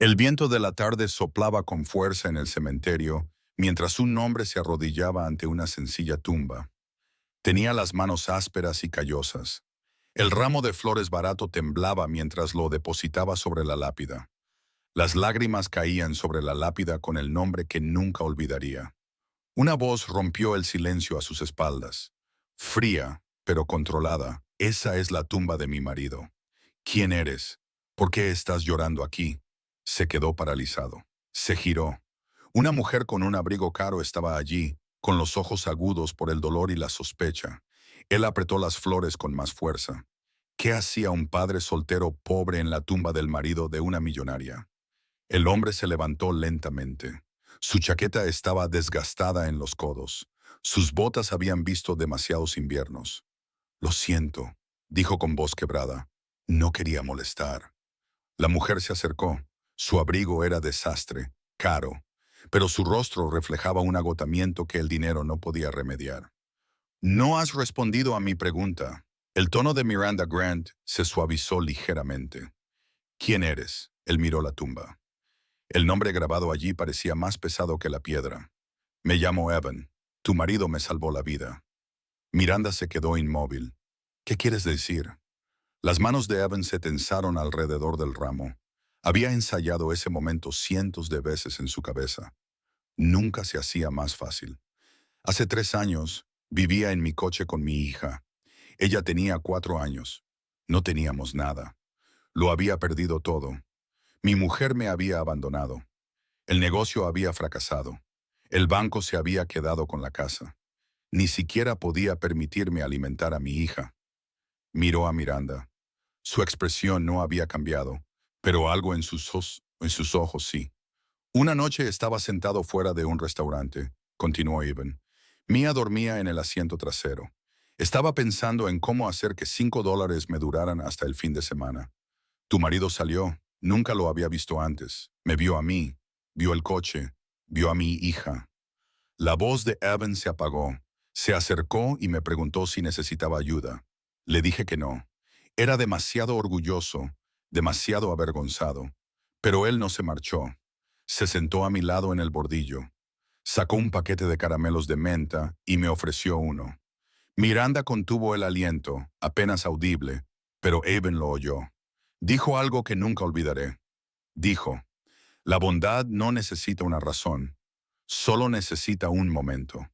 El viento de la tarde soplaba con fuerza en el cementerio, mientras un hombre se arrodillaba ante una sencilla tumba. Tenía las manos ásperas y callosas. El ramo de flores barato temblaba mientras lo depositaba sobre la lápida. Las lágrimas caían sobre la lápida con el nombre que nunca olvidaría. Una voz rompió el silencio a sus espaldas. Fría, pero controlada. Esa es la tumba de mi marido. ¿Quién eres? ¿Por qué estás llorando aquí? Se quedó paralizado. Se giró. Una mujer con un abrigo caro estaba allí, con los ojos agudos por el dolor y la sospecha. Él apretó las flores con más fuerza. ¿Qué hacía un padre soltero pobre en la tumba del marido de una millonaria? El hombre se levantó lentamente. Su chaqueta estaba desgastada en los codos. Sus botas habían visto demasiados inviernos. Lo siento, dijo con voz quebrada. No quería molestar. La mujer se acercó. Su abrigo era desastre, caro, pero su rostro reflejaba un agotamiento que el dinero no podía remediar. No has respondido a mi pregunta. El tono de Miranda Grant se suavizó ligeramente. ¿Quién eres? Él miró la tumba. El nombre grabado allí parecía más pesado que la piedra. Me llamo Evan. Tu marido me salvó la vida. Miranda se quedó inmóvil. ¿Qué quieres decir? Las manos de Evan se tensaron alrededor del ramo. Había ensayado ese momento cientos de veces en su cabeza. Nunca se hacía más fácil. Hace 3 años, vivía en mi coche con mi hija. Ella tenía 4 años. No teníamos nada. Lo había perdido todo. Mi mujer me había abandonado. El negocio había fracasado. El banco se había quedado con la casa. Ni siquiera podía permitirme alimentar a mi hija. Miró a Miranda. Su expresión no había cambiado, pero algo en sus ojos sí. Una noche estaba sentado fuera de un restaurante, continuó Evan. Mia dormía en el asiento trasero. Estaba pensando en cómo hacer que $5 me duraran hasta el fin de semana. Tu marido salió. Nunca lo había visto antes. Me vio a mí, vio el coche, vio a mi hija. La voz de Evan se apagó. Se acercó y me preguntó si necesitaba ayuda. Le dije que no. Era demasiado orgulloso, demasiado avergonzado. Pero él no se marchó. Se sentó a mi lado en el bordillo. Sacó un paquete de caramelos de menta y me ofreció uno. Miranda contuvo el aliento, apenas audible, pero Evan lo oyó. Dijo algo que nunca olvidaré. Dijo, la bondad no necesita una razón, solo necesita un momento.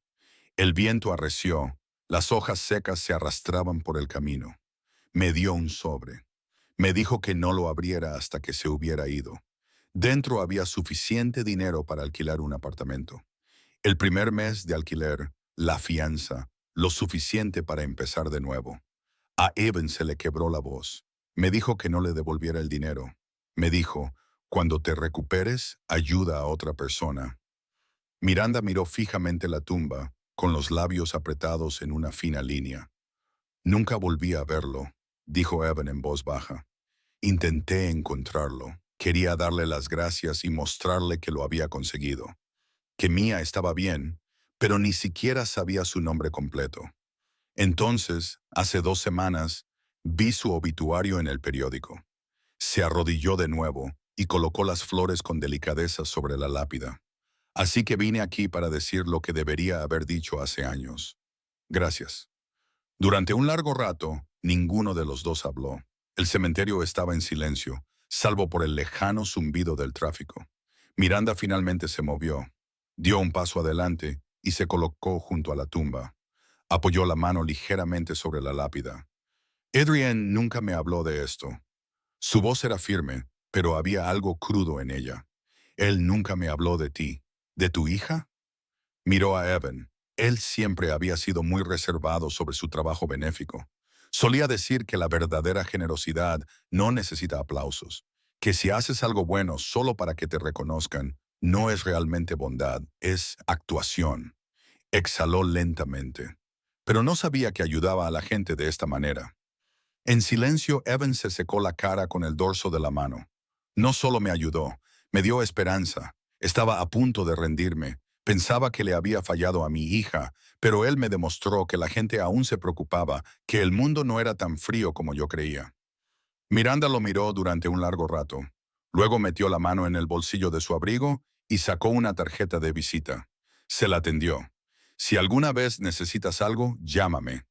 El viento arreció, las hojas secas se arrastraban por el camino. Me dio un sobre. Me dijo que no lo abriera hasta que se hubiera ido. Dentro había suficiente dinero para alquilar un apartamento. El primer mes de alquiler, la fianza, lo suficiente para empezar de nuevo. A Evan se le quebró la voz. Me dijo que no le devolviera el dinero. Me dijo, cuando te recuperes, ayuda a otra persona. Miranda miró fijamente la tumba, con los labios apretados en una fina línea. Nunca volví a verlo, dijo Evan en voz baja. Intenté encontrarlo. Quería darle las gracias y mostrarle que lo había conseguido. Que Mia estaba bien, pero ni siquiera sabía su nombre completo. Entonces, hace 2 semanas, vi su obituario en el periódico. Se arrodilló de nuevo y colocó las flores con delicadeza sobre la lápida. Así que vine aquí para decir lo que debería haber dicho hace años. Gracias. Durante un largo rato, ninguno de los dos habló. El cementerio estaba en silencio, salvo por el lejano zumbido del tráfico. Miranda finalmente se movió, dio un paso adelante y se colocó junto a la tumba. Apoyó la mano ligeramente sobre la lápida. Adrian nunca me habló de esto. Su voz era firme, pero había algo crudo en ella. Él nunca me habló de ti. ¿De tu hija? Miró a Evan. Él siempre había sido muy reservado sobre su trabajo benéfico. Solía decir que la verdadera generosidad no necesita aplausos, que si haces algo bueno solo para que te reconozcan, no es realmente bondad, es actuación. Exhaló lentamente, pero no sabía que ayudaba a la gente de esta manera. En silencio, Evan se secó la cara con el dorso de la mano. No solo me ayudó, me dio esperanza. Estaba a punto de rendirme. Pensaba que le había fallado a mi hija, pero él me demostró que la gente aún se preocupaba, que el mundo no era tan frío como yo creía. Miranda lo miró durante un largo rato. Luego metió la mano en el bolsillo de su abrigo y sacó una tarjeta de visita. Se la tendió. Si alguna vez necesitas algo, llámame.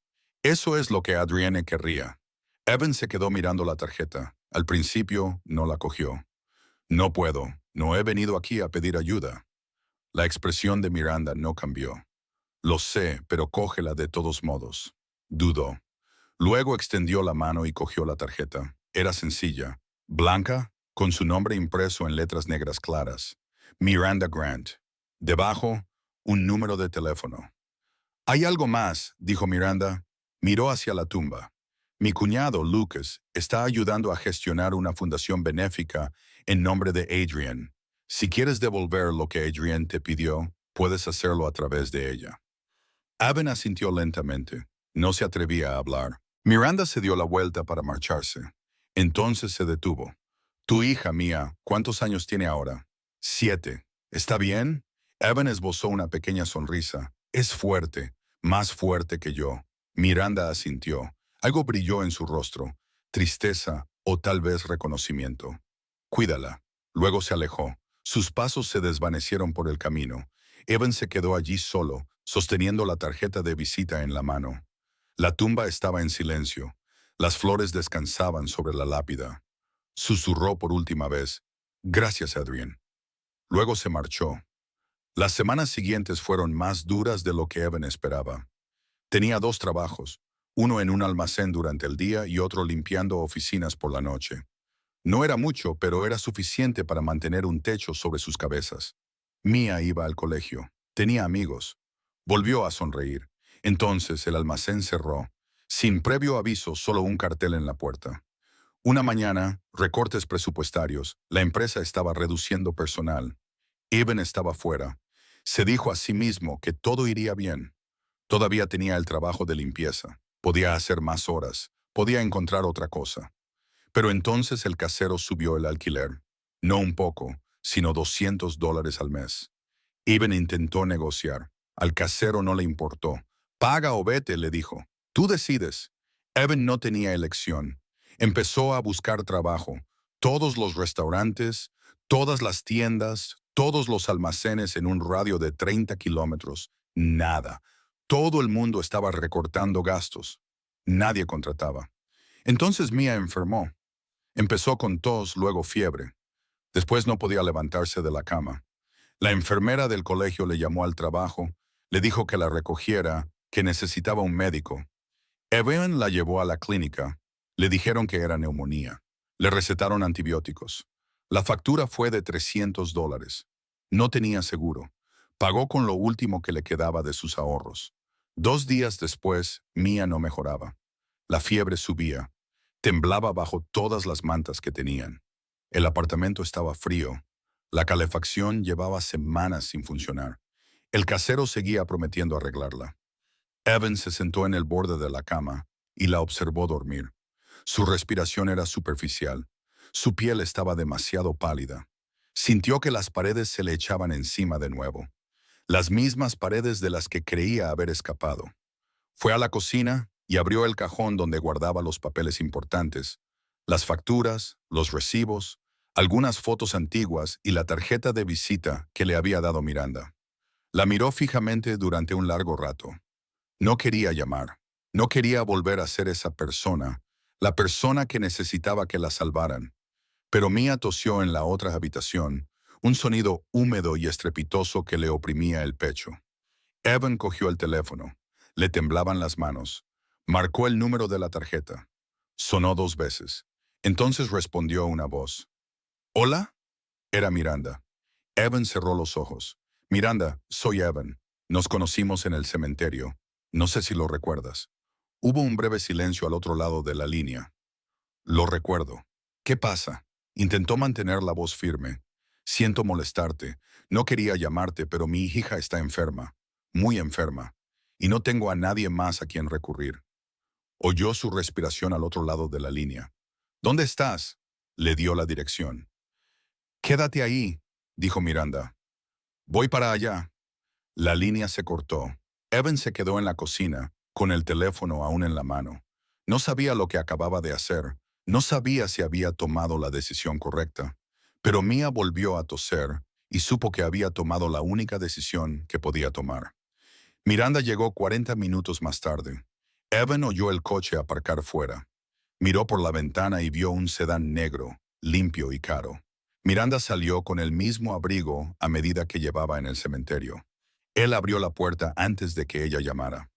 Eso es lo que Adrienne querría. Evan se quedó mirando la tarjeta. Al principio no la cogió. No puedo. No he venido aquí a pedir ayuda. La expresión de Miranda no cambió. Lo sé, pero cógela de todos modos. Dudó. Luego extendió la mano y cogió la tarjeta. Era sencilla, blanca, con su nombre impreso en letras negras claras. Miranda Grant. Debajo, un número de teléfono. «Hay algo más», dijo Miranda. Miró hacia la tumba. «Mi cuñado, Lucas, está ayudando a gestionar una fundación benéfica en nombre de Adrienne. Si quieres devolver lo que Adrienne te pidió, puedes hacerlo a través de ella». Evan asintió lentamente. No se atrevía a hablar. Miranda se dio la vuelta para marcharse. Entonces se detuvo. «Tu hija mía, ¿cuántos años tiene ahora?» 7. «¿Está bien?» Evan esbozó una pequeña sonrisa. «Es fuerte, más fuerte que yo». Miranda asintió. Algo brilló en su rostro. Tristeza o tal vez reconocimiento. «Cuídala». Luego se alejó. Sus pasos se desvanecieron por el camino. Evan se quedó allí solo, sosteniendo la tarjeta de visita en la mano. La tumba estaba en silencio. Las flores descansaban sobre la lápida. Susurró por última vez: «Gracias, Adrienne». Luego se marchó. Las semanas siguientes fueron más duras de lo que Evan esperaba. Tenía 2 trabajos, uno en un almacén durante el día y otro limpiando oficinas por la noche. No era mucho, pero era suficiente para mantener un techo sobre sus cabezas. Mia iba al colegio. Tenía amigos. Volvió a sonreír. Entonces el almacén cerró. Sin previo aviso, solo un cartel en la puerta. Una mañana, recortes presupuestarios. La empresa estaba reduciendo personal. Evan estaba fuera. Se dijo a sí mismo que todo iría bien. Todavía tenía el trabajo de limpieza. Podía hacer más horas. Podía encontrar otra cosa. Pero entonces el casero subió el alquiler. No un poco, sino $200 al mes. Evan intentó negociar. Al casero no le importó. «Paga o vete», le dijo. «Tú decides». Evan no tenía elección. Empezó a buscar trabajo. Todos los restaurantes, todas las tiendas, todos los almacenes en un radio de 30 kilómetros. Nada. Todo el mundo estaba recortando gastos. Nadie contrataba. Entonces Mia enfermó. Empezó con tos, luego fiebre. Después no podía levantarse de la cama. La enfermera del colegio le llamó al trabajo, le dijo que la recogiera, que necesitaba un médico. Evan la llevó a la clínica. Le dijeron que era neumonía. Le recetaron antibióticos. La factura fue de $300. No tenía seguro. Pagó con lo último que le quedaba de sus ahorros. 2 días después, Mia no mejoraba. La fiebre subía. Temblaba bajo todas las mantas que tenían. El apartamento estaba frío. La calefacción llevaba semanas sin funcionar. El casero seguía prometiendo arreglarla. Evan se sentó en el borde de la cama y la observó dormir. Su respiración era superficial. Su piel estaba demasiado pálida. Sintió que las paredes se le echaban encima de nuevo. Las mismas paredes de las que creía haber escapado. Fue a la cocina y abrió el cajón donde guardaba los papeles importantes, las facturas, los recibos, algunas fotos antiguas y la tarjeta de visita que le había dado Miranda. La miró fijamente durante un largo rato. No quería llamar. No quería volver a ser esa persona, la persona que necesitaba que la salvaran. Pero Mia tosió en la otra habitación, un sonido húmedo y estrepitoso que le oprimía el pecho. Evan cogió el teléfono. Le temblaban las manos. Marcó el número de la tarjeta. Sonó 2 veces. Entonces respondió una voz. «¿Hola?» Era Miranda. Evan cerró los ojos. «Miranda, soy Evan. Nos conocimos en el cementerio. No sé si lo recuerdas». Hubo un breve silencio al otro lado de la línea. «Lo recuerdo». «¿Qué pasa?» Intentó mantener la voz firme. «Siento molestarte. No quería llamarte, pero mi hija está enferma. Muy enferma. Y no tengo a nadie más a quien recurrir». Oyó su respiración al otro lado de la línea. «¿Dónde estás?» Le dio la dirección. «Quédate ahí», dijo Miranda. «Voy para allá». La línea se cortó. Evan se quedó en la cocina, con el teléfono aún en la mano. No sabía lo que acababa de hacer. No sabía si había tomado la decisión correcta. Pero Mia volvió a toser y supo que había tomado la única decisión que podía tomar. Miranda llegó 40 minutos más tarde. Evan oyó el coche aparcar fuera. Miró por la ventana y vio un sedán negro, limpio y caro. Miranda salió con el mismo abrigo a medida que llevaba en el cementerio. Él abrió la puerta antes de que ella llamara.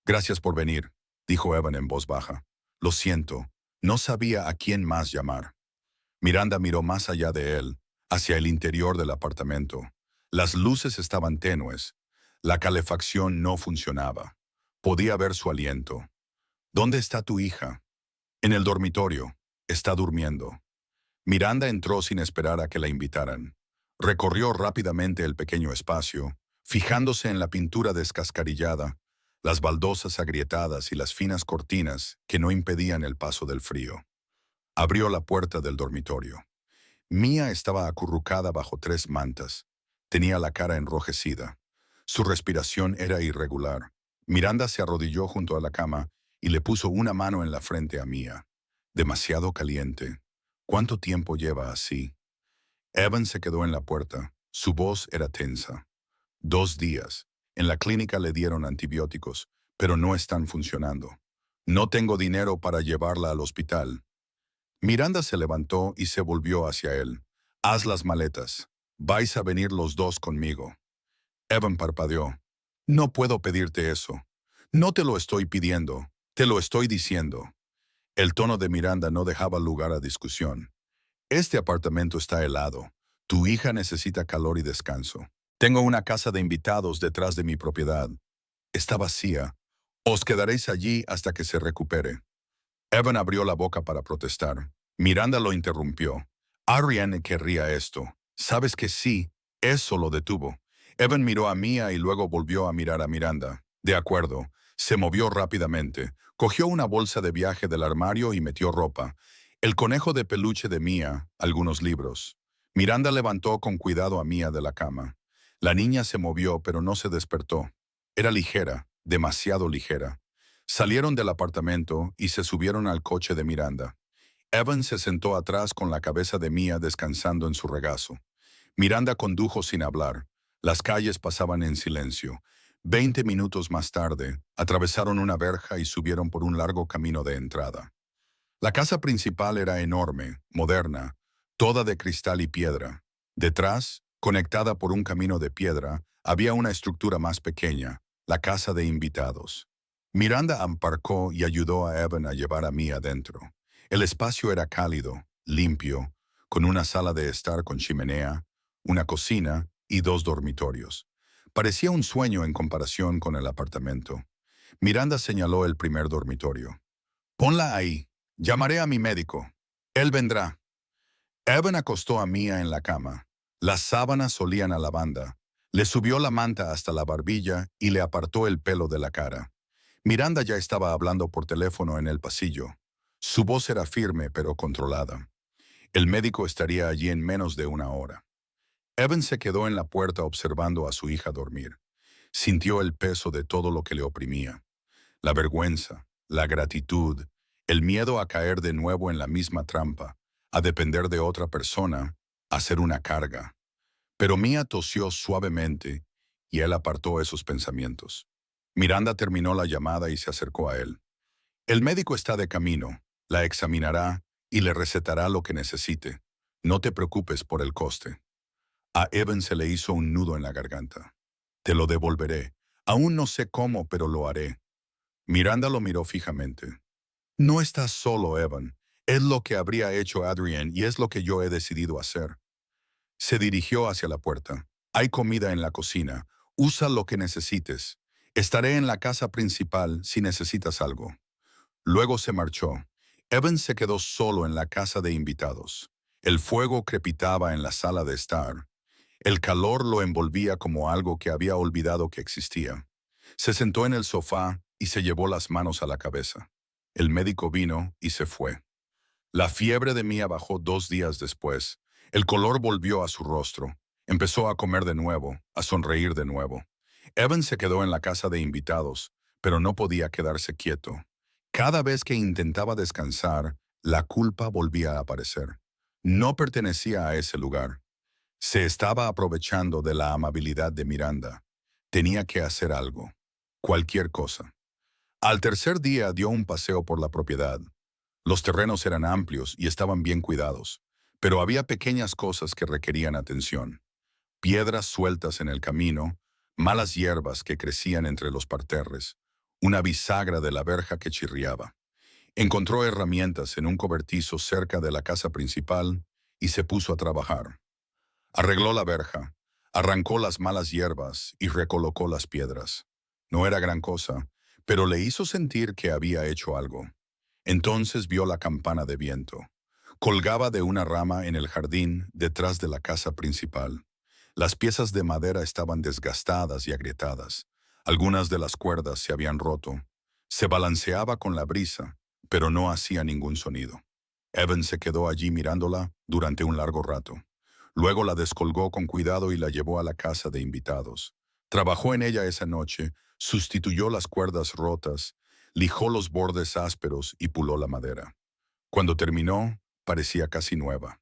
«Gracias por venir», dijo Evan en voz baja. «Lo siento, no sabía a quién más llamar». Miranda miró más allá de él, hacia el interior del apartamento. Las luces estaban tenues. La calefacción no funcionaba. Podía ver su aliento. «¿Dónde está tu hija?» «En el dormitorio. Está durmiendo». Miranda entró sin esperar a que la invitaran. Recorrió rápidamente el pequeño espacio, fijándose en la pintura descascarillada, las baldosas agrietadas y las finas cortinas que no impedían el paso del frío. Abrió la puerta del dormitorio. Mia estaba acurrucada bajo 3 mantas. Tenía la cara enrojecida. Su respiración era irregular. Miranda se arrodilló junto a la cama y le puso una mano en la frente a Mia. «Demasiado caliente. ¿Cuánto tiempo lleva así?» Evan se quedó en la puerta. Su voz era tensa. «2 días. En la clínica le dieron antibióticos, pero no están funcionando. No tengo dinero para llevarla al hospital». Miranda se levantó y se volvió hacia él. «Haz las maletas. Vais a venir los dos conmigo». Evan parpadeó. «No puedo pedirte eso. No te lo estoy pidiendo. Te lo estoy diciendo». El tono de Miranda no dejaba lugar a discusión. «Este apartamento está helado. Tu hija necesita calor y descanso. Tengo una casa de invitados detrás de mi propiedad. Está vacía. Os quedaréis allí hasta que se recupere». Evan abrió la boca para protestar. Miranda lo interrumpió. «Ariane querría esto. Sabes que sí». Eso lo detuvo. Evan miró a Mia y luego volvió a mirar a Miranda. «De acuerdo». Se movió rápidamente. Cogió una bolsa de viaje del armario y metió ropa. El conejo de peluche de Mia, algunos libros. Miranda levantó con cuidado a Mia de la cama. La niña se movió, pero no se despertó. Era ligera, demasiado ligera. Salieron del apartamento y se subieron al coche de Miranda. Evan se sentó atrás con la cabeza de Mia descansando en su regazo. Miranda condujo sin hablar. Las calles pasaban en silencio. 20 minutos más tarde, atravesaron una verja y subieron por un largo camino de entrada. La casa principal era enorme, moderna, toda de cristal y piedra. Detrás, conectada por un camino de piedra, había una estructura más pequeña, la casa de invitados. Miranda aparcó y ayudó a Evan a llevar a Mia adentro. El espacio era cálido, limpio, con una sala de estar con chimenea, una cocina y 2 dormitorios. Parecía un sueño en comparación con el apartamento. Miranda señaló el primer dormitorio. «Ponla ahí. Llamaré a mi médico. Él vendrá». Evan acostó a Mia en la cama. Las sábanas olían a lavanda. Le subió la manta hasta la barbilla y le apartó el pelo de la cara. Miranda ya estaba hablando por teléfono en el pasillo. Su voz era firme pero controlada. El médico estaría allí en menos de 1 hora. Evan se quedó en la puerta observando a su hija dormir. Sintió el peso de todo lo que le oprimía. La vergüenza, la gratitud, el miedo a caer de nuevo en la misma trampa, a depender de otra persona, a ser una carga. Pero Mia tosió suavemente y él apartó esos pensamientos. Miranda terminó la llamada y se acercó a él. «El médico está de camino, la examinará y le recetará lo que necesite. No te preocupes por el coste». A Evan se le hizo un nudo en la garganta. «Te lo devolveré. Aún no sé cómo, pero lo haré». Miranda lo miró fijamente. «No estás solo, Evan. Es lo que habría hecho Adrienne y es lo que yo he decidido hacer». Se dirigió hacia la puerta. «Hay comida en la cocina. Usa lo que necesites. Estaré en la casa principal si necesitas algo». Luego se marchó. Evan se quedó solo en la casa de invitados. El fuego crepitaba en la sala de estar. El calor lo envolvía como algo que había olvidado que existía. Se sentó en el sofá y se llevó las manos a la cabeza. El médico vino y se fue. La fiebre de Mia bajó 2 días después. El color volvió a su rostro. Empezó a comer de nuevo, a sonreír de nuevo. Evan se quedó en la casa de invitados, pero no podía quedarse quieto. Cada vez que intentaba descansar, la culpa volvía a aparecer. No pertenecía a ese lugar. Se estaba aprovechando de la amabilidad de Miranda. Tenía que hacer algo. Cualquier cosa. Al tercer día dio un paseo por la propiedad. Los terrenos eran amplios y estaban bien cuidados, pero había pequeñas cosas que requerían atención. Piedras sueltas en el camino, malas hierbas que crecían entre los parterres, una bisagra de la verja que chirriaba. Encontró herramientas en un cobertizo cerca de la casa principal y se puso a trabajar. Arregló la verja, arrancó las malas hierbas y recolocó las piedras. No era gran cosa, pero le hizo sentir que había hecho algo. Entonces vio la campana de viento. Colgaba de una rama en el jardín detrás de la casa principal. Las piezas de madera estaban desgastadas y agrietadas. Algunas de las cuerdas se habían roto. Se balanceaba con la brisa, pero no hacía ningún sonido. Evan se quedó allí mirándola durante un largo rato. Luego la descolgó con cuidado y la llevó a la casa de invitados. Trabajó en ella esa noche, sustituyó las cuerdas rotas, lijó los bordes ásperos y puló la madera. Cuando terminó, parecía casi nueva.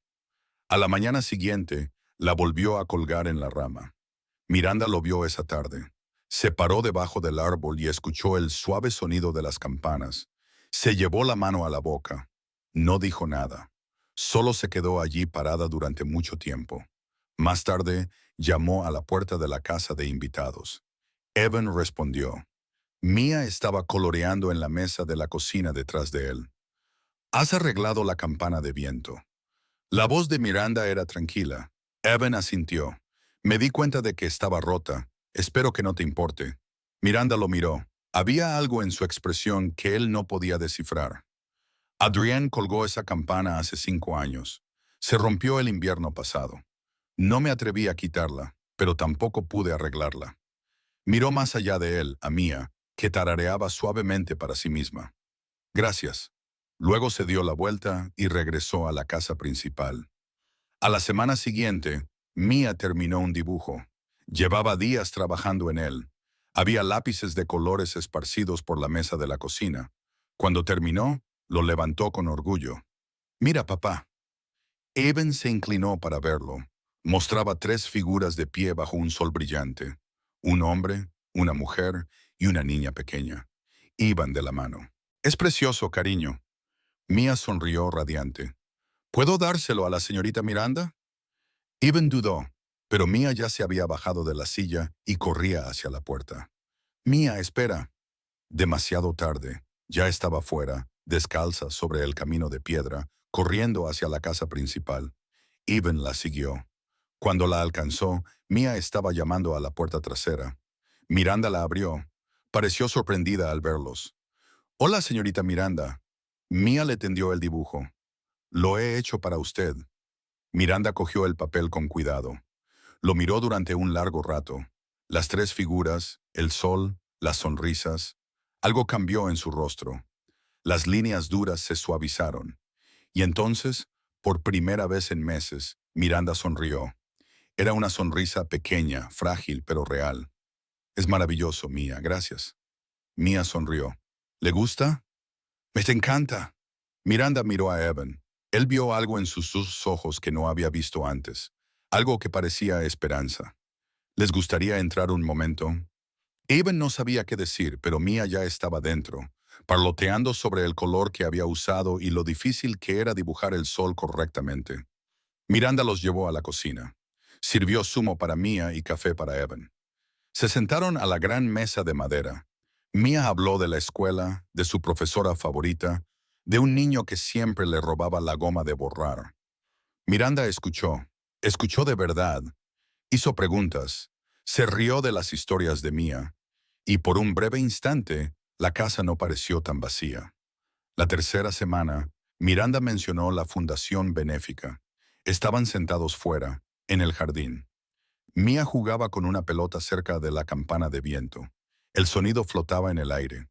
A la mañana siguiente, la volvió a colgar en la rama. Miranda lo vio esa tarde. Se paró debajo del árbol y escuchó el suave sonido de las campanas. Se llevó la mano a la boca. No dijo nada. Solo se quedó allí parada durante mucho tiempo. Más tarde, llamó a la puerta de la casa de invitados. Evan respondió. Mia estaba coloreando en la mesa de la cocina detrás de él. ¿Has arreglado la campana de viento? La voz de Miranda era tranquila. Evan asintió. Me di cuenta de que estaba rota. Espero que no te importe. Miranda lo miró. Había algo en su expresión que él no podía descifrar. Adrienne colgó esa campana hace 5 años. Se rompió el invierno pasado. No me atreví a quitarla, pero tampoco pude arreglarla. Miró más allá de él, a Mia, que tarareaba suavemente para sí misma. Gracias. Luego se dio la vuelta y regresó a la casa principal. A la semana siguiente, Mia terminó un dibujo. Llevaba días trabajando en él. Había lápices de colores esparcidos por la mesa de la cocina. Cuando terminó, lo levantó con orgullo. Mira, papá. Evan se inclinó para verlo. Mostraba 3 figuras de pie bajo un sol brillante. Un hombre, una mujer y una niña pequeña. Iban de la mano. Es precioso, cariño. Mia sonrió radiante. ¿Puedo dárselo a la señorita Miranda? Evan dudó, pero Mia ya se había bajado de la silla y corría hacia la puerta. Mia, espera. Demasiado tarde. Ya estaba fuera, descalza sobre el camino de piedra, corriendo hacia la casa principal. Evan la siguió. Cuando la alcanzó, Mia estaba llamando a la puerta trasera. Miranda la abrió. Pareció sorprendida al verlos. Hola, señorita Miranda. Mia le tendió el dibujo. Lo he hecho para usted. Miranda cogió el papel con cuidado. Lo miró durante un largo rato. Las 3 figuras, el sol, las sonrisas. Algo cambió en su rostro. Las líneas duras se suavizaron. Y entonces, por primera vez en meses, Miranda sonrió. Era una sonrisa pequeña, frágil, pero real. Es maravilloso, Mia, gracias. Mia sonrió. ¿Le gusta? Me encanta. Miranda miró a Evan. Él vio algo en sus 2 ojos que no había visto antes. Algo que parecía esperanza. ¿Les gustaría entrar un momento? Evan no sabía qué decir, pero Mia ya estaba dentro, parloteando sobre el color que había usado y lo difícil que era dibujar el sol correctamente. Miranda los llevó a la cocina. Sirvió zumo para Mia y café para Evan. Se sentaron a la gran mesa de madera. Mia habló de la escuela, de su profesora favorita, de un niño que siempre le robaba la goma de borrar. Miranda escuchó de verdad, hizo preguntas, se rió de las historias de Mia, y por un breve instante, la casa no pareció tan vacía. La tercera semana, Miranda mencionó la fundación benéfica. Estaban sentados fuera, en el jardín. Mia jugaba con una pelota cerca de la campana de viento. El sonido flotaba en el aire.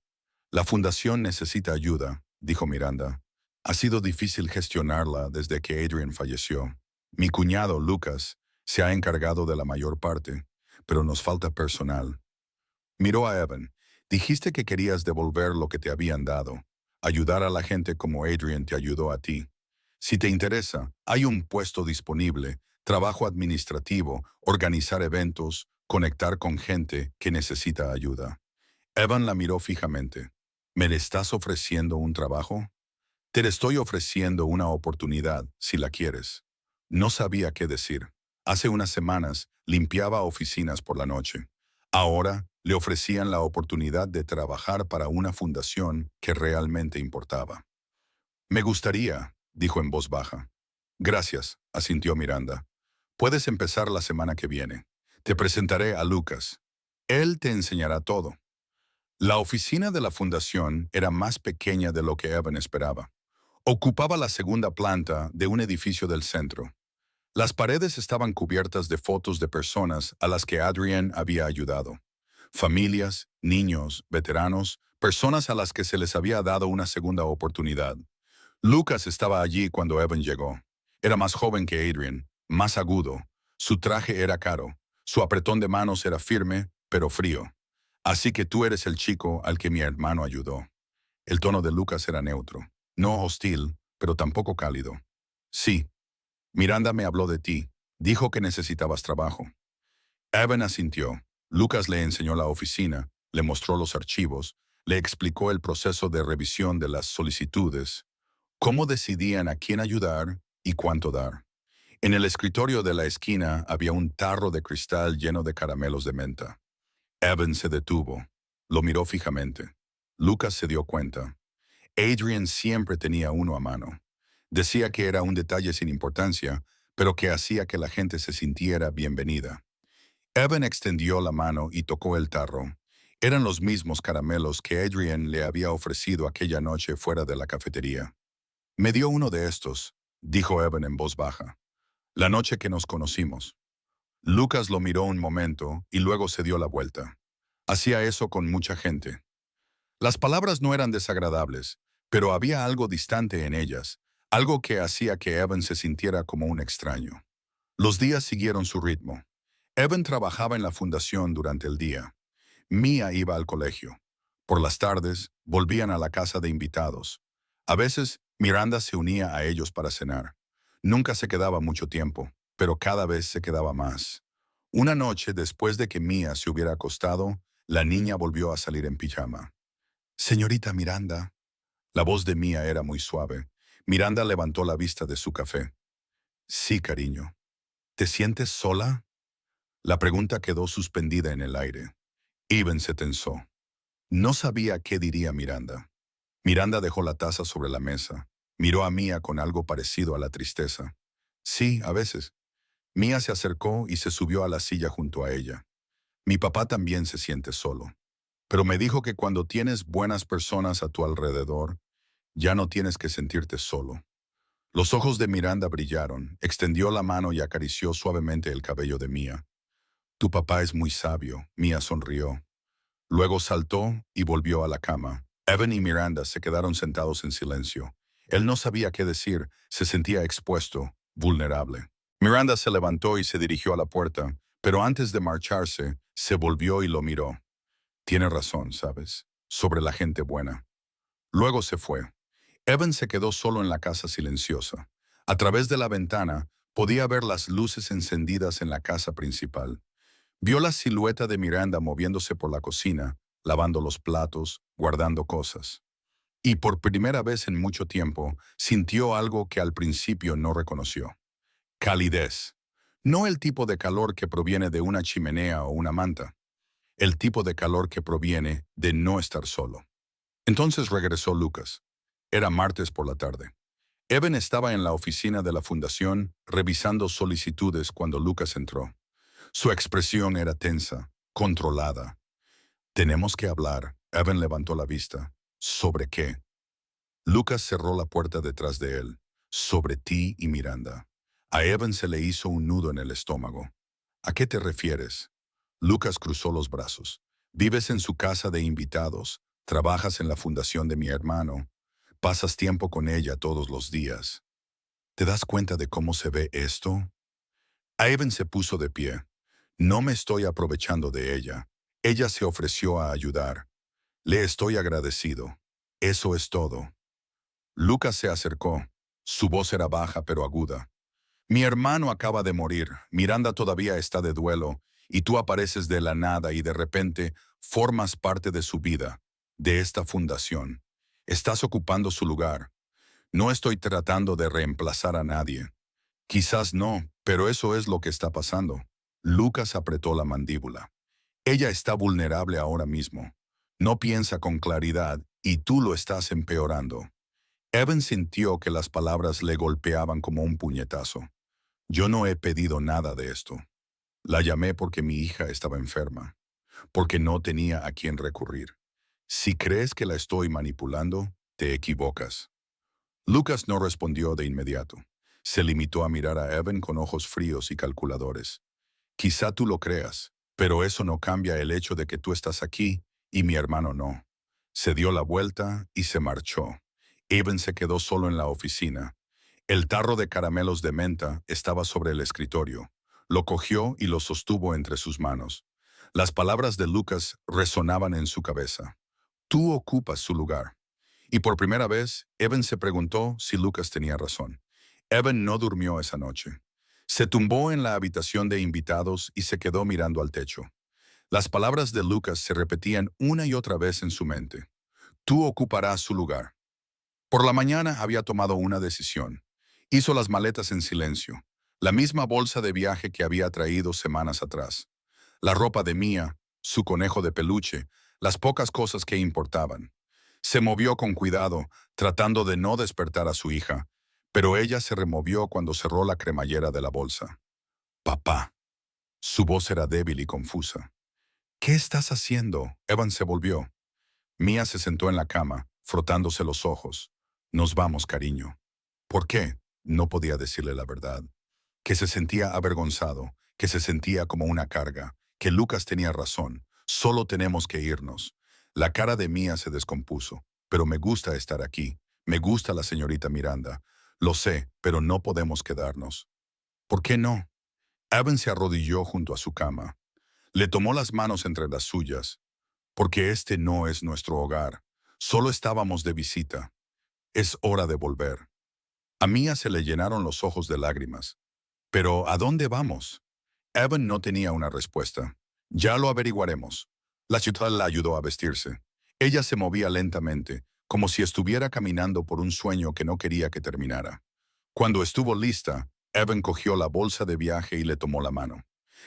La fundación necesita ayuda, dijo Miranda. Ha sido difícil gestionarla desde que Adrian falleció. Mi cuñado, Lucas, se ha encargado de la mayor parte, pero nos falta personal. Miró a Evan. Dijiste que querías devolver lo que te habían dado, ayudar a la gente como Adrian te ayudó a ti. Si te interesa, hay un puesto disponible, trabajo administrativo, organizar eventos, conectar con gente que necesita ayuda. Evan la miró fijamente. ¿Me le estás ofreciendo un trabajo? Te le estoy ofreciendo una oportunidad, si la quieres. No sabía qué decir. Hace unas semanas limpiaba oficinas por la noche. Ahora le ofrecían la oportunidad de trabajar para una fundación que realmente importaba. Me gustaría, dijo en voz baja. Gracias, asintió Miranda. Puedes empezar la semana que viene. Te presentaré a Lucas. Él te enseñará todo. La oficina de la fundación era más pequeña de lo que Evan esperaba. Ocupaba la segunda planta de un edificio del centro. Las paredes estaban cubiertas de fotos de personas a las que Adrian había ayudado. Familias, niños, veteranos, personas a las que se les había dado una segunda oportunidad. Lucas estaba allí cuando Evan llegó. Era más joven que Adrian, más agudo. Su traje era caro. Su apretón de manos era firme, pero frío. Así que tú eres el chico al que mi hermano ayudó. El tono de Lucas era neutro. No hostil, pero tampoco cálido. Sí, Miranda me habló de ti. Dijo que necesitabas trabajo. Evan asintió. Lucas le enseñó la oficina, le mostró los archivos, le explicó el proceso de revisión de las solicitudes, cómo decidían a quién ayudar y cuánto dar. En el escritorio de la esquina había un tarro de cristal lleno de caramelos de menta. Evan se detuvo. Lo miró fijamente. Lucas se dio cuenta. Adrian siempre tenía uno a mano. Decía que era un detalle sin importancia, pero que hacía que la gente se sintiera bienvenida. Evan extendió la mano y tocó el tarro. Eran los mismos caramelos que Adrian le había ofrecido aquella noche fuera de la cafetería. Me dio uno de estos, dijo Evan en voz baja. La noche que nos conocimos. Lucas lo miró un momento y luego se dio la vuelta. Hacía eso con mucha gente. Las palabras no eran desagradables, pero había algo distante en ellas, algo que hacía que Evan se sintiera como un extraño. Los días siguieron su ritmo. Evan trabajaba en la fundación durante el día. Mia iba al colegio. Por las tardes, volvían a la casa de invitados. A veces, Miranda se unía a ellos para cenar. Nunca se quedaba mucho tiempo, pero cada vez se quedaba más. Una noche, después de que Mia se hubiera acostado, la niña volvió a salir en pijama. Señorita Miranda. La voz de Mia era muy suave. Miranda levantó la vista de su café. Sí, cariño. ¿Te sientes sola? La pregunta quedó suspendida en el aire. Evan se tensó. No sabía qué diría Miranda. Miranda dejó la taza sobre la mesa. Miró a Mia con algo parecido a la tristeza. Sí, a veces. Mia se acercó y se subió a la silla junto a ella. Mi papá también se siente solo. Pero me dijo que cuando tienes buenas personas a tu alrededor, ya no tienes que sentirte solo. Los ojos de Miranda brillaron, extendió la mano y acarició suavemente el cabello de Mia. Tu papá es muy sabio, Mia sonrió. Luego saltó y volvió a la cama. Evan y Miranda se quedaron sentados en silencio. Él no sabía qué decir, se sentía expuesto, vulnerable. Miranda se levantó y se dirigió a la puerta, pero antes de marcharse, se volvió y lo miró. Tiene razón, ¿sabes? Sobre la gente buena. Luego se fue. Evan se quedó solo en la casa silenciosa. A través de la ventana, podía ver las luces encendidas en la casa principal. Vio la silueta de Miranda moviéndose por la cocina, lavando los platos, guardando cosas. Y por primera vez en mucho tiempo, sintió algo que al principio no reconoció. Calidez. No el tipo de calor que proviene de una chimenea o una manta. El tipo de calor que proviene de no estar solo. Entonces regresó Lucas. Era martes por la tarde. Evan estaba en la oficina de la fundación revisando solicitudes cuando Lucas entró. Su expresión era tensa, controlada. Tenemos que hablar. Evan levantó la vista. ¿Sobre qué? Lucas cerró la puerta detrás de él. Sobre ti y Miranda. A Evan se le hizo un nudo en el estómago. ¿A qué te refieres? Lucas cruzó los brazos. Vives en su casa de invitados. Trabajas en la fundación de mi hermano. Pasas tiempo con ella todos los días. ¿Te das cuenta de cómo se ve esto? Evan se puso de pie. No me estoy aprovechando de ella. Ella se ofreció a ayudar. Le estoy agradecido. Eso es todo. Lucas se acercó. Su voz era baja pero aguda. Mi hermano acaba de morir, Miranda todavía está de duelo, y tú apareces de la nada y de repente formas parte de su vida, de esta fundación. Estás ocupando su lugar. No estoy tratando de reemplazar a nadie. Quizás no, pero eso es lo que está pasando. Lucas apretó la mandíbula. Ella está vulnerable ahora mismo. No piensa con claridad y tú lo estás empeorando. Evan sintió que las palabras le golpeaban como un puñetazo. Yo no he pedido nada de esto. La llamé porque mi hija estaba enferma, porque no tenía a quién recurrir. Si crees que la estoy manipulando, te equivocas. Lucas no respondió de inmediato. Se limitó a mirar a Evan con ojos fríos y calculadores. Quizá tú lo creas, pero eso no cambia el hecho de que tú estás aquí y mi hermano no. Se dio la vuelta y se marchó. Evan se quedó solo en la oficina. El tarro de caramelos de menta estaba sobre el escritorio. Lo cogió y lo sostuvo entre sus manos. Las palabras de Lucas resonaban en su cabeza. Tú ocupas su lugar. Y por primera vez, Evan se preguntó si Lucas tenía razón. Evan no durmió esa noche. Se tumbó en la habitación de invitados y se quedó mirando al techo. Las palabras de Lucas se repetían una y otra vez en su mente. Tú ocuparás su lugar. Por la mañana había tomado una decisión. Hizo las maletas en silencio. La misma bolsa de viaje que había traído semanas atrás. La ropa de Mia, su conejo de peluche, las pocas cosas que importaban. Se movió con cuidado, tratando de no despertar a su hija, pero ella se removió cuando cerró la cremallera de la bolsa. Papá. Su voz era débil y confusa. ¿Qué estás haciendo? Evan se volvió. Mia se sentó en la cama, frotándose los ojos. Nos vamos, cariño. ¿Por qué? No podía decirle la verdad. Que se sentía avergonzado, que se sentía como una carga, que Lucas tenía razón. Solo tenemos que irnos. La cara de Mia se descompuso. Pero me gusta estar aquí. Me gusta la señorita Miranda. Lo sé, pero no podemos quedarnos. ¿Por qué no? Evan se arrodilló junto a su cama. Le tomó las manos entre las suyas. Porque este no es nuestro hogar. Solo estábamos de visita. Es hora de volver. A Mia se le llenaron los ojos de lágrimas. ¿Pero a dónde vamos? Evan no tenía una respuesta. Ya lo averiguaremos. La ciudad la ayudó a vestirse. Ella se movía lentamente, como si estuviera caminando por un sueño que no quería que terminara. Cuando estuvo lista, Evan cogió la bolsa de viaje y le tomó la mano.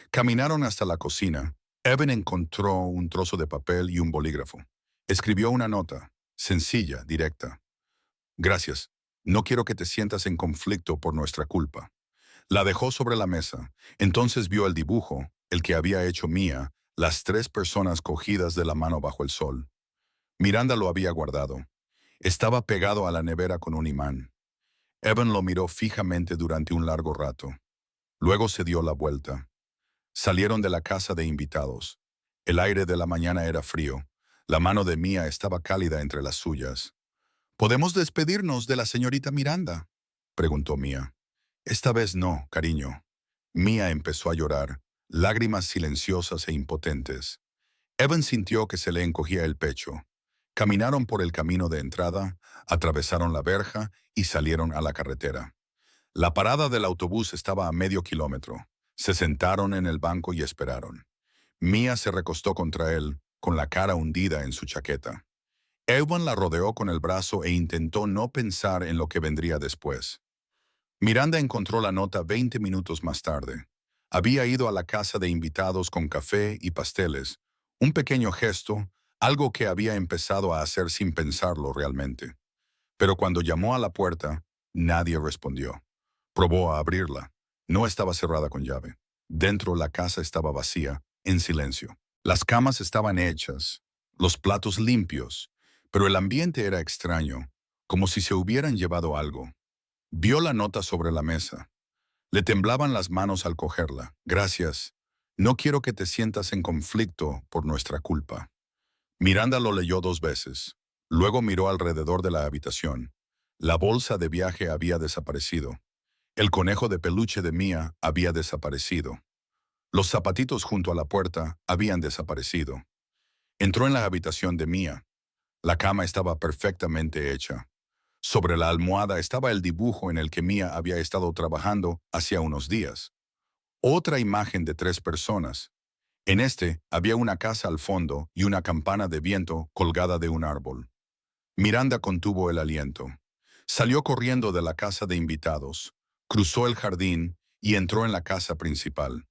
Caminaron hasta la cocina. Evan encontró un trozo de papel y un bolígrafo. Escribió una nota, sencilla, directa. Gracias. No quiero que te sientas en conflicto por nuestra culpa. La dejó sobre la mesa. Entonces vio el dibujo, el que había hecho Mia, las tres personas cogidas de la mano bajo el sol. Miranda lo había guardado. Estaba pegado a la nevera con un imán. Evan lo miró fijamente durante un largo rato. Luego se dio la vuelta. Salieron de la casa de invitados. El aire de la mañana era frío. La mano de Mia estaba cálida entre las suyas. ¿Podemos despedirnos de la señorita Miranda?, preguntó Mia. Esta vez no, cariño. Mia empezó a llorar, lágrimas silenciosas e impotentes. Evan sintió que se le encogía el pecho. Caminaron por el camino de entrada, atravesaron la verja y salieron a la carretera. La parada del autobús estaba a medio kilómetro. Se sentaron en el banco y esperaron. Mia se recostó contra él, con la cara hundida en su chaqueta. Evan la rodeó con el brazo e intentó no pensar en lo que vendría después. Miranda encontró la nota 20 minutos más tarde. Había ido a la casa de invitados con café y pasteles, un pequeño gesto, algo que había empezado a hacer sin pensarlo realmente. Pero cuando llamó a la puerta, nadie respondió. Probó a abrirla. No estaba cerrada con llave. Dentro la casa estaba vacía, en silencio. Las camas estaban hechas, los platos limpios, pero el ambiente era extraño, como si se hubieran llevado algo. Vio la nota sobre la mesa. Le temblaban las manos al cogerla. Gracias. No quiero que te sientas en conflicto por nuestra culpa. Miranda lo leyó 2 veces. Luego miró alrededor de la habitación. La bolsa de viaje había desaparecido. El conejo de peluche de Mia había desaparecido. Los zapatitos junto a la puerta habían desaparecido. Entró en la habitación de Mia. La cama estaba perfectamente hecha. Sobre la almohada estaba el dibujo en el que Mia había estado trabajando hacía unos días. Otra imagen de 3 personas. En este había una casa al fondo y una campana de viento colgada de un árbol. Miranda contuvo el aliento. Salió corriendo de la casa de invitados, cruzó el jardín y entró en la casa principal.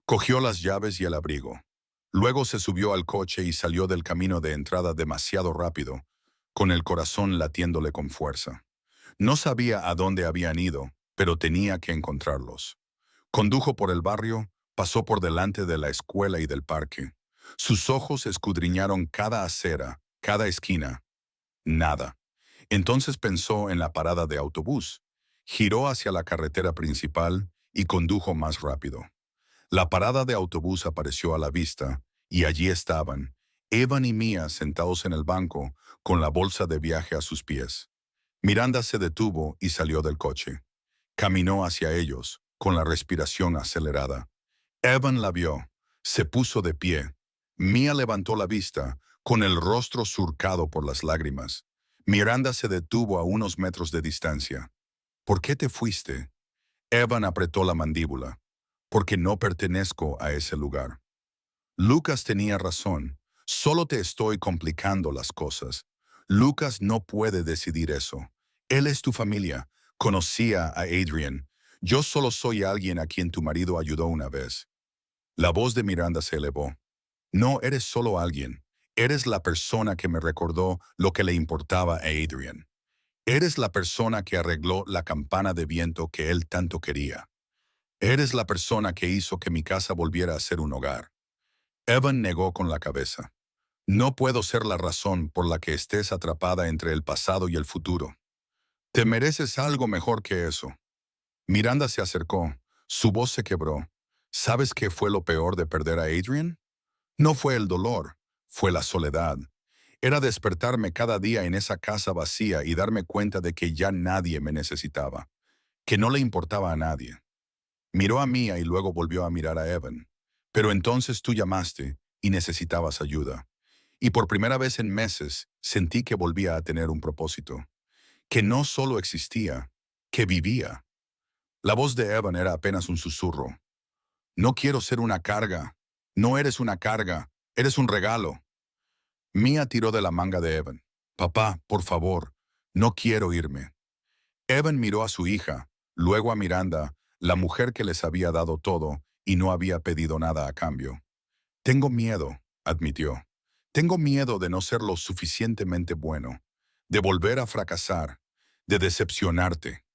Cogió las llaves y el abrigo. Luego se subió al coche y salió del camino de entrada demasiado rápido, con el corazón latiéndole con fuerza. No sabía a dónde habían ido, pero tenía que encontrarlos. Condujo por el barrio, pasó por delante de la escuela y del parque. Sus ojos escudriñaron cada acera, cada esquina. Nada. Entonces pensó en la parada de autobús. Giró hacia la carretera principal y condujo más rápido. La parada de autobús apareció a la vista y allí estaban, Evan y Mia sentados en el banco con la bolsa de viaje a sus pies. Miranda se detuvo y salió del coche. Caminó hacia ellos, con la respiración acelerada. Evan la vio. Se puso de pie. Mia levantó la vista, con el rostro surcado por las lágrimas. Miranda se detuvo a unos metros de distancia. ¿Por qué te fuiste? Evan apretó la mandíbula. Porque no pertenezco a ese lugar. Lucas tenía razón. Solo te estoy complicando las cosas. Lucas no puede decidir eso. Él es tu familia. Conocía a Adrian. Yo solo soy alguien a quien tu marido ayudó una vez. La voz de Miranda se elevó. No eres solo alguien. Eres la persona que me recordó lo que le importaba a Adrian. Eres la persona que arregló la campana de viento que él tanto quería. Eres la persona que hizo que mi casa volviera a ser un hogar. Evan negó con la cabeza. No puedo ser la razón por la que estés atrapada entre el pasado y el futuro. Te mereces algo mejor que eso. Miranda se acercó. Su voz se quebró. ¿Sabes qué fue lo peor de perder a Adrian? No fue el dolor, fue la soledad. Era despertarme cada día en esa casa vacía y darme cuenta de que ya nadie me necesitaba, que no le importaba a nadie. Miró a Mia y luego volvió a mirar a Evan. Pero entonces tú llamaste y necesitabas ayuda. Y por primera vez en meses sentí que volvía a tener un propósito, que no solo existía, que vivía. La voz de Evan era apenas un susurro. No quiero ser una carga. No eres una carga, eres un regalo. Mia tiró de la manga de Evan. Papá, por favor, no quiero irme. Evan miró a su hija, luego a Miranda, la mujer que les había dado todo y no había pedido nada a cambio. Tengo miedo, admitió. Tengo miedo de no ser lo suficientemente bueno, de volver a fracasar, de decepcionarte.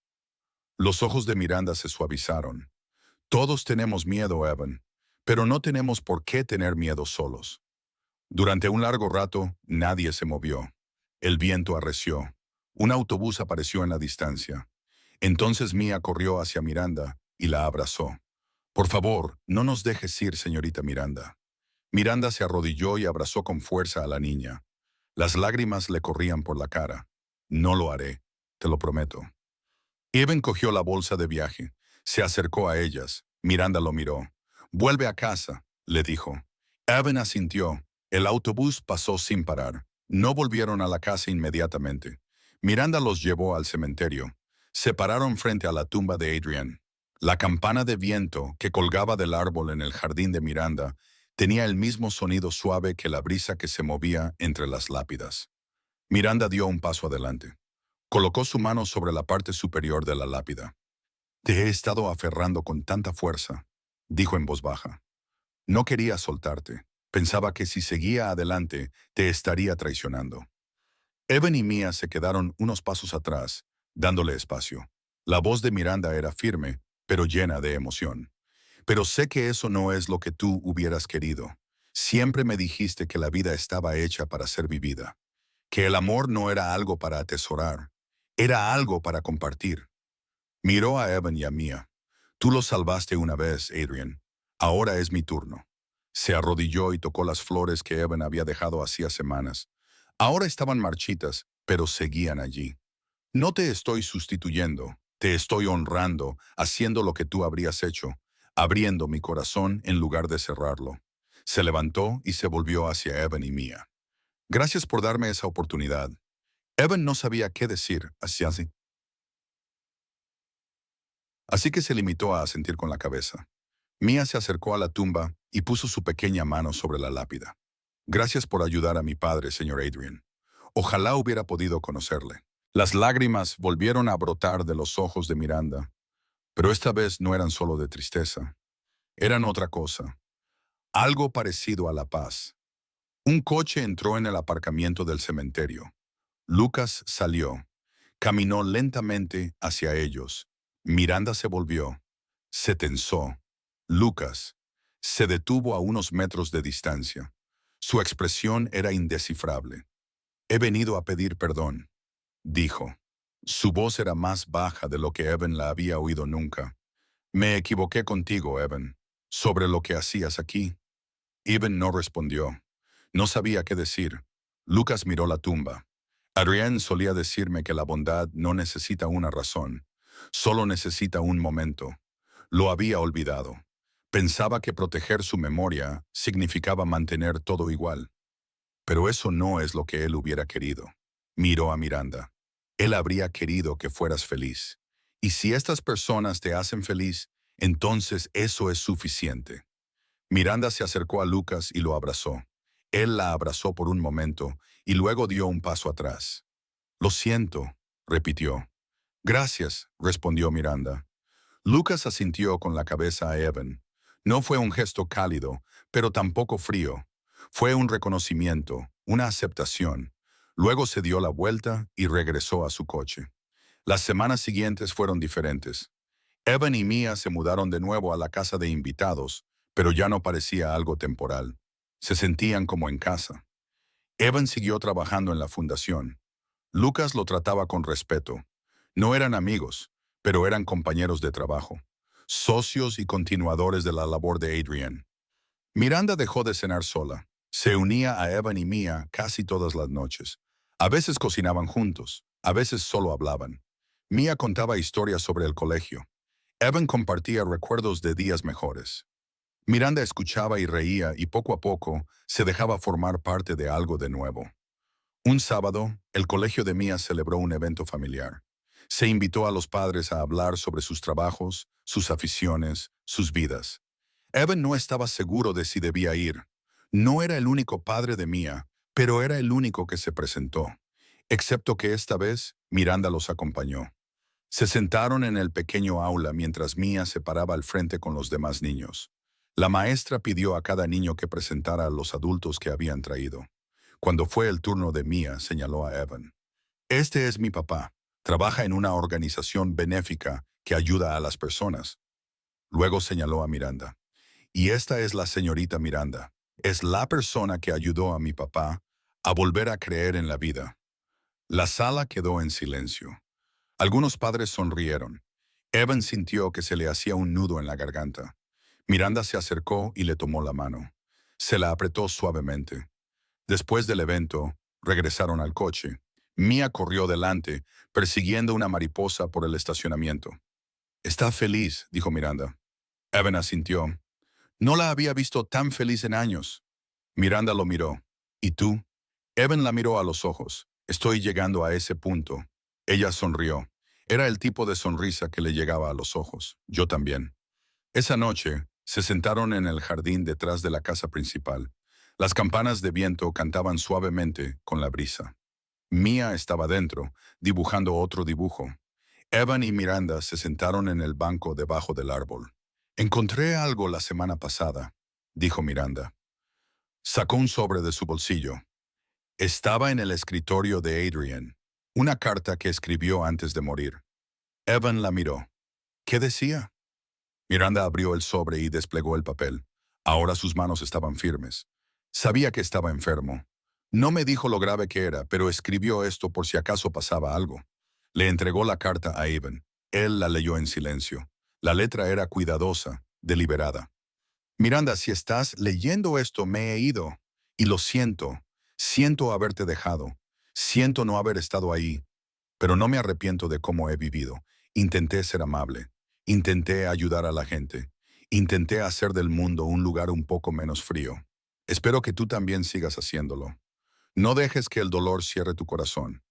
Los ojos de Miranda se suavizaron. Todos tenemos miedo, Evan, pero no tenemos por qué tener miedo solos. Durante un largo rato, nadie se movió. El viento arreció. Un autobús apareció en la distancia. Entonces Mia corrió hacia Miranda y la abrazó. Por favor, no nos dejes ir, señorita Miranda. Miranda se arrodilló y abrazó con fuerza a la niña. Las lágrimas le corrían por la cara. No lo haré, te lo prometo. Evan cogió la bolsa de viaje. Se acercó a ellas. Miranda lo miró. Vuelve a casa, le dijo. Evan asintió. El autobús pasó sin parar. No volvieron a la casa inmediatamente. Miranda los llevó al cementerio. Se pararon frente a la tumba de Adrian. La campana de viento que colgaba del árbol en el jardín de Miranda tenía el mismo sonido suave que la brisa que se movía entre las lápidas. Miranda dio un paso adelante. Colocó su mano sobre la parte superior de la lápida. Te he estado aferrando con tanta fuerza, dijo en voz baja. No quería soltarte. Pensaba que si seguía adelante, te estaría traicionando. Evan y Mia se quedaron unos pasos atrás, dándole espacio. La voz de Miranda era firme, pero llena de emoción. Pero sé que eso no es lo que tú hubieras querido. Siempre me dijiste que la vida estaba hecha para ser vivida, que el amor no era algo para atesorar, era algo para compartir. Miró a Evan y a Mia. Tú los salvaste una vez, Adrian. Ahora es mi turno. Se arrodilló y tocó las flores que Evan había dejado hacía semanas. Ahora estaban marchitas, pero seguían allí. No te estoy sustituyendo, te estoy honrando, haciendo lo que tú habrías hecho, abriendo mi corazón en lugar de cerrarlo. Se levantó y se volvió hacia Evan y Mia. Gracias por darme esa oportunidad. Evan no sabía qué decir, así que se limitó a asentir con la cabeza. Mia se acercó a la tumba y puso su pequeña mano sobre la lápida. Gracias por ayudar a mi padre, señor Adrian. Ojalá hubiera podido conocerle. Las lágrimas volvieron a brotar de los ojos de Miranda, pero esta vez no eran solo de tristeza. Eran otra cosa, algo parecido a la paz. Un coche entró en el aparcamiento del cementerio. Lucas salió. Caminó lentamente hacia ellos. Miranda se volvió. Se tensó. Lucas se detuvo a unos metros de distancia. Su expresión era indescifrable. He venido a pedir perdón, dijo. Su voz era más baja de lo que Evan la había oído nunca. Me equivoqué contigo, Evan, sobre lo que hacías aquí. Evan no respondió. No sabía qué decir. Lucas miró la tumba. Adrienne solía decirme que la bondad no necesita una razón, solo necesita un momento. Lo había olvidado. Pensaba que proteger su memoria significaba mantener todo igual. Pero eso no es lo que él hubiera querido. Miró a Miranda. Él habría querido que fueras feliz. Y si estas personas te hacen feliz, entonces eso es suficiente. Miranda se acercó a Lucas y lo abrazó. Él la abrazó por un momento y luego dio un paso atrás. Lo siento, repitió. Gracias, respondió Miranda. Lucas asintió con la cabeza a Evan. No fue un gesto cálido, pero tampoco frío. Fue un reconocimiento, una aceptación. Luego se dio la vuelta y regresó a su coche. Las semanas siguientes fueron diferentes. Evan y Mia se mudaron de nuevo a la casa de invitados, pero ya no parecía algo temporal. Se sentían como en casa. Evan siguió trabajando en la fundación. Lucas lo trataba con respeto. No eran amigos, pero eran compañeros de trabajo, socios y continuadores de la labor de Adrian. Miranda dejó de cenar sola. Se unía a Evan y Mia casi todas las noches. A veces cocinaban juntos, a veces solo hablaban. Mia contaba historias sobre el colegio. Evan compartía recuerdos de días mejores. Miranda escuchaba y reía y poco a poco se dejaba formar parte de algo de nuevo. Un sábado, el colegio de Mia celebró un evento familiar. Se invitó a los padres a hablar sobre sus trabajos, sus aficiones, sus vidas. Evan no estaba seguro de si debía ir. No era el único padre de Mia, pero era el único que se presentó. Excepto que esta vez, Miranda los acompañó. Se sentaron en el pequeño aula mientras Mia se paraba al frente con los demás niños. La maestra pidió a cada niño que presentara a los adultos que habían traído. Cuando fue el turno de Mia, señaló a Evan. Este es mi papá. Trabaja en una organización benéfica que ayuda a las personas. Luego señaló a Miranda. Y esta es la señorita Miranda. Es la persona que ayudó a mi papá a volver a creer en la vida. La sala quedó en silencio. Algunos padres sonrieron. Evan sintió que se le hacía un nudo en la garganta. Miranda se acercó y le tomó la mano. Se la apretó suavemente. Después del evento, regresaron al coche. Mia corrió delante, persiguiendo una mariposa por el estacionamiento. «Está feliz», dijo Miranda. Evan asintió. No la había visto tan feliz en años. Miranda lo miró. «¿Y tú?» Evan la miró a los ojos. «Estoy llegando a ese punto». Ella sonrió. Era el tipo de sonrisa que le llegaba a los ojos. Yo también. Esa noche, se sentaron en el jardín detrás de la casa principal. Las campanas de viento cantaban suavemente con la brisa. Mia estaba dentro, dibujando otro dibujo. Evan y Miranda se sentaron en el banco debajo del árbol. «Encontré algo la semana pasada», dijo Miranda. Sacó un sobre de su bolsillo. Estaba en el escritorio de Adrian, una carta que escribió antes de morir. Evan la miró. ¿Qué decía? Miranda abrió el sobre y desplegó el papel. Ahora sus manos estaban firmes. Sabía que estaba enfermo. No me dijo lo grave que era, pero escribió esto por si acaso pasaba algo. Le entregó la carta a Evan. Él la leyó en silencio. La letra era cuidadosa, deliberada. «Miranda, si estás leyendo esto, me he ido. Y lo siento. Siento haberte dejado. Siento no haber estado ahí. Pero no me arrepiento de cómo he vivido. Intenté ser amable. Intenté ayudar a la gente. Intenté hacer del mundo un lugar un poco menos frío. Espero que tú también sigas haciéndolo. No dejes que el dolor cierre tu corazón.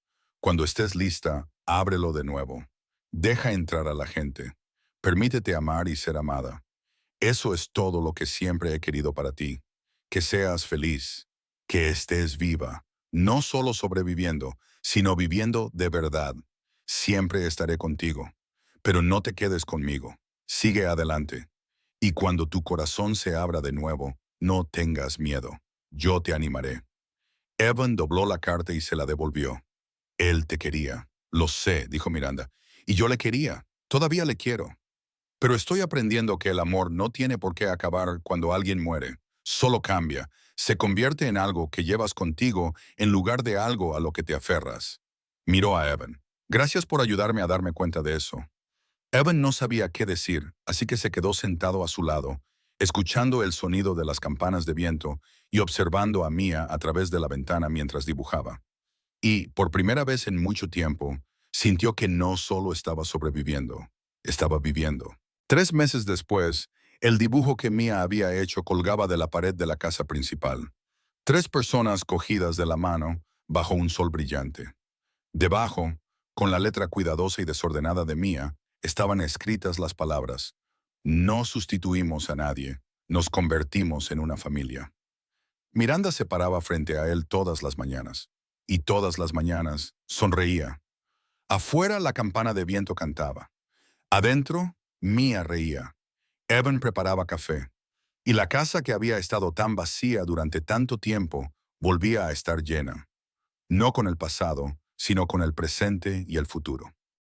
Cuando estés lista, ábrelo de nuevo. Deja entrar a la gente. Permítete amar y ser amada. Eso es todo lo que siempre he querido para ti. Que seas feliz, que estés viva, no solo sobreviviendo, sino viviendo de verdad. Siempre estaré contigo. Pero no te quedes conmigo. Sigue adelante. Y cuando tu corazón se abra de nuevo, no tengas miedo. Yo te animaré. Evan dobló la carta y se la devolvió. Él te quería. Lo sé, dijo Miranda. Y yo le quería. Todavía le quiero. Pero estoy aprendiendo que el amor no tiene por qué acabar cuando alguien muere. Solo cambia. Se convierte en algo que llevas contigo en lugar de algo a lo que te aferras. Miró a Evan. Gracias por ayudarme a darme cuenta de eso. Evan no sabía qué decir, así que se quedó sentado a su lado, escuchando el sonido de las campanas de viento y observando a Mia a través de la ventana mientras dibujaba. Y, por primera vez en mucho tiempo, sintió que no solo estaba sobreviviendo, estaba viviendo. 3 meses después, el dibujo que Mia había hecho colgaba de la pared de la casa principal. 3 personas cogidas de la mano bajo un sol brillante. Debajo, con la letra cuidadosa y desordenada de Mia, estaban escritas las palabras: no sustituimos a nadie, nos convertimos en una familia. Miranda se paraba frente a él todas las mañanas, y todas las mañanas sonreía. Afuera la campana de viento cantaba. Adentro, Mia reía. Evan preparaba café, y la casa que había estado tan vacía durante tanto tiempo volvía a estar llena, no con el pasado, sino con el presente y el futuro.